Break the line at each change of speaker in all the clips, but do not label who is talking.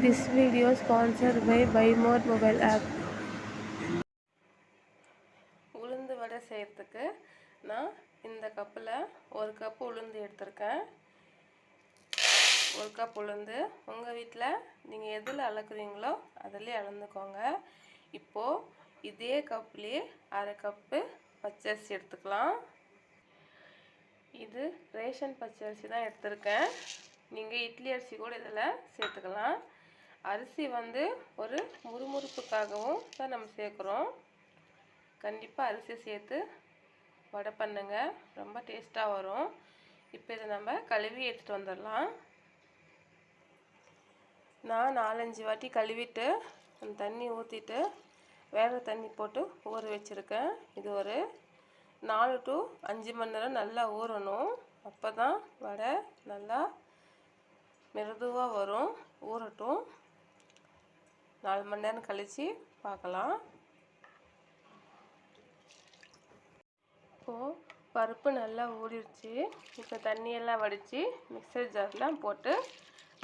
This video sponsored by Buy More mobile app. உளுந்து வடை செய்யறதுக்கு நான் இந்த கப்பில் ஒரு கப் உளுந்து எடுத்திருக்கேன். ஒரு கப் உளுந்து உங்கள் வீட்டில் நீங்கள் எதில் அளக்குறீங்களோ அதிலே அளந்துக்கோங்க. இப்போது இதே கப்லேயே அரை கப்பு பச்சரிசி எடுத்துக்கலாம். இது ரேஷன் பச்சரிசி தான் எடுத்திருக்கேன். நீங்கள் இட்லி அரிசி கூட இதில் சேர்த்துக்கலாம். அரிசி ஒரு முறுமுறுப்புக்காகவும் தான் நம்ம சேர்க்குறோம். கண்டிப்பாக அரிசி சேர்த்து வடை பண்ணுங்க, ரொம்ப டேஸ்ட்டாக வரும். இப்போ இதை நம்ம கழுவி எடுத்துகிட்டு வந்துடலாம். நான் 4-5 வாட்டி கழுவிட்டு அந்த தண்ணி ஊற்றிட்டு வேறு தண்ணி போட்டு ஊற வச்சுருக்கேன். இது ஒரு 4 to 5 மணி நேரம் நல்லா ஊறணும். அப்போ தான் வடை நல்லா மிருதுவாக வரும். ஊறட்டும். 4 மணி நேரம் கழித்து பார்க்கலாம். இப்போது பருப்பு நல்லா ஊறிடுச்சு. இப்போ தண்ணியெல்லாம் வடித்து மிக்சர் ஜார்லாம் போட்டு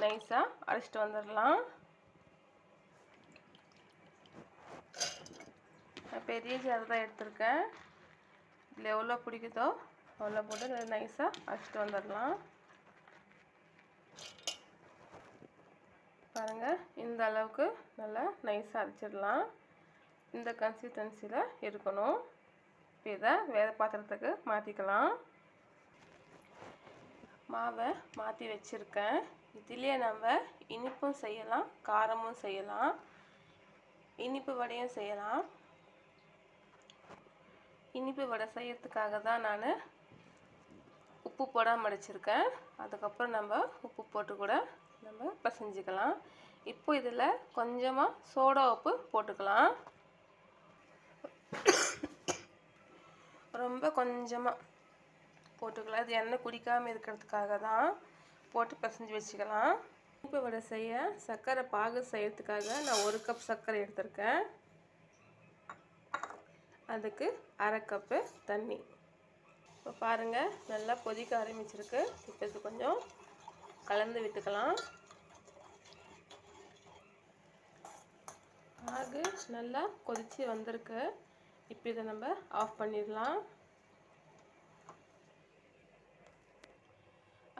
நைஸாக அரைச்சிட்டு வந்துடலாம். பெரிய ஜார் தான் எடுத்திருக்கேன். இதில் எவ்வளோ பிடிக்குதோ அவ்வளோ போட்டு நைஸாக அரைச்சிட்டு வந்துடலாம். பாருங்கள், இந்த அளவுக்கு நல்லா நைஸாக அரைச்சிடலாம். இந்த கன்சிஸ்டன்சியில் இருக்கணும். இப்போ இதை வேறு பாத்திரத்துக்கு மாற்றிக்கலாம். மாவை மாற்றி வச்சுருக்கேன். இதிலே நம்ம இனிப்பும் செய்யலாம், காரமும் செய்யலாம். இனிப்பு வடையும் செய்யலாம். இனிப்பு வடை செய்யறதுக்காக தான் நான் உப்பு போடாமல் அடிச்சிருக்கேன். அதுக்கப்புறம் நம்ம உப்பு போட்டு கூட நம்ம பிசைஞ்சிக்கலாம். இப்போ இதில் கொஞ்சமாக சோடா உப்பு போட்டுக்கலாம். ரொம்ப கொஞ்சமாக போட்டுக்கலாம். இது எண்ணெய் குடிக்காமல் இருக்கிறதுக்காக தான் போட்டு பிசைஞ்சு வச்சுக்கலாம். இனிப்பு வடை செய்ய சர்க்கரை பாகு செய்யறதுக்காக நான் 1 கப் சர்க்கரை எடுத்திருக்கேன். அதுக்கு அரை கப்பு தண்ணி. இப்போ பாருங்கள், நல்லா கொதிக்க ஆரம்பிச்சிருக்கு. இப்போ இது கொஞ்சம் கலந்து விட்டுக்கலாம். பாகு நல்லா கொதித்து வந்திருக்கு. இப்போ இதை நம்ம ஆஃப் பண்ணிடலாம்.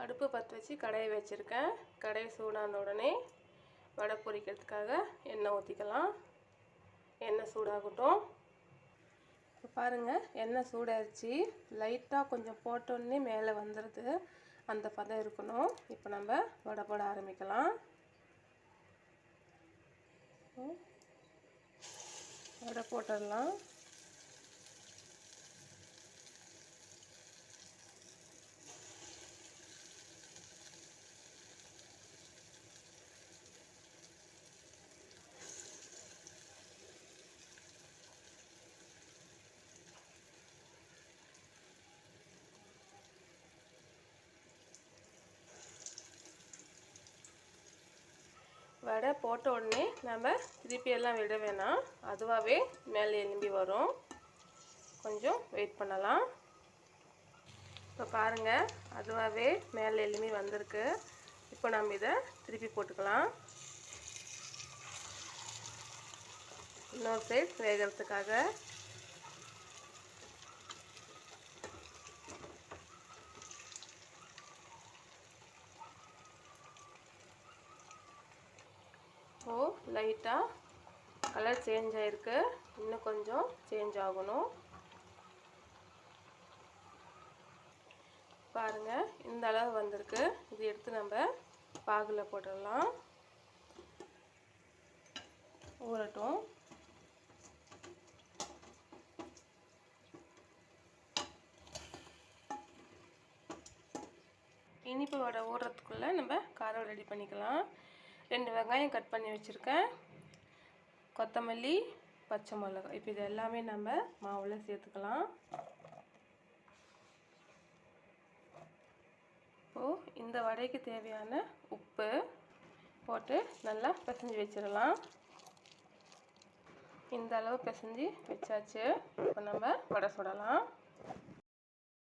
அடுப்பு பற்ற வச்சு கடையை வச்சுருக்கேன். கடையை சூடான உடனே வடை பொரிக்கிறதுக்காக எண்ணெய் ஊற்றிக்கலாம். எண்ணெய் சூடாகட்டும். இப்போ பாருங்கள், எண்ணெய் சூடாகிடுச்சு. லைட்டாக கொஞ்சம் போட்டோன்னே மேலே வந்துடுது. அந்த பதம் இருக்கணும். இப்போ நம்ம வடை போட ஆரம்பிக்கலாம். வடை போட்டுடலாம். வடை போட்ட உடனே நம்ம திருப்பி எல்லாம் விட வேணாம். அதுவாகவே மேலே எழும்பி வரும். கொஞ்சம் வெயிட் பண்ணலாம். இப்போ பாருங்கள், அதுவாகவே மேலே எழும்பி வந்திருக்கு. இப்போ நம்ம இதை திருப்பி போட்டுக்கலாம். இன்னொரு சைட் வேகிறதுக்காக. லைட்டாக கலர் சேஞ்ச் ஆகிருக்கு. இன்னும் கொஞ்சம் சேஞ்ச் ஆகணும். பாருங்கள், இந்த அளவு வந்திருக்கு. இது எடுத்து நம்ம பாகில் போட்டுடலாம். ஊறட்டும். இனிப்பு வடை ஊறுறதுக்குள்ளே நம்ம காரம் ரெடி பண்ணிக்கலாம். 2 வெங்காயம் கட் பண்ணி வச்சுருக்கேன். கொத்தமல்லி, பச்சை மிளகாய். இப்போ இது எல்லாமே நம்ம மாவில் சேர்த்துக்கலாம். இப்போது இந்த வடைக்கு தேவையான உப்பு போட்டு நல்லா பிசைஞ்சு வச்சிடலாம். இந்த அளவு பிசைஞ்சு வச்சாச்சு. இப்போ நம்ம வடை சுடலாம்.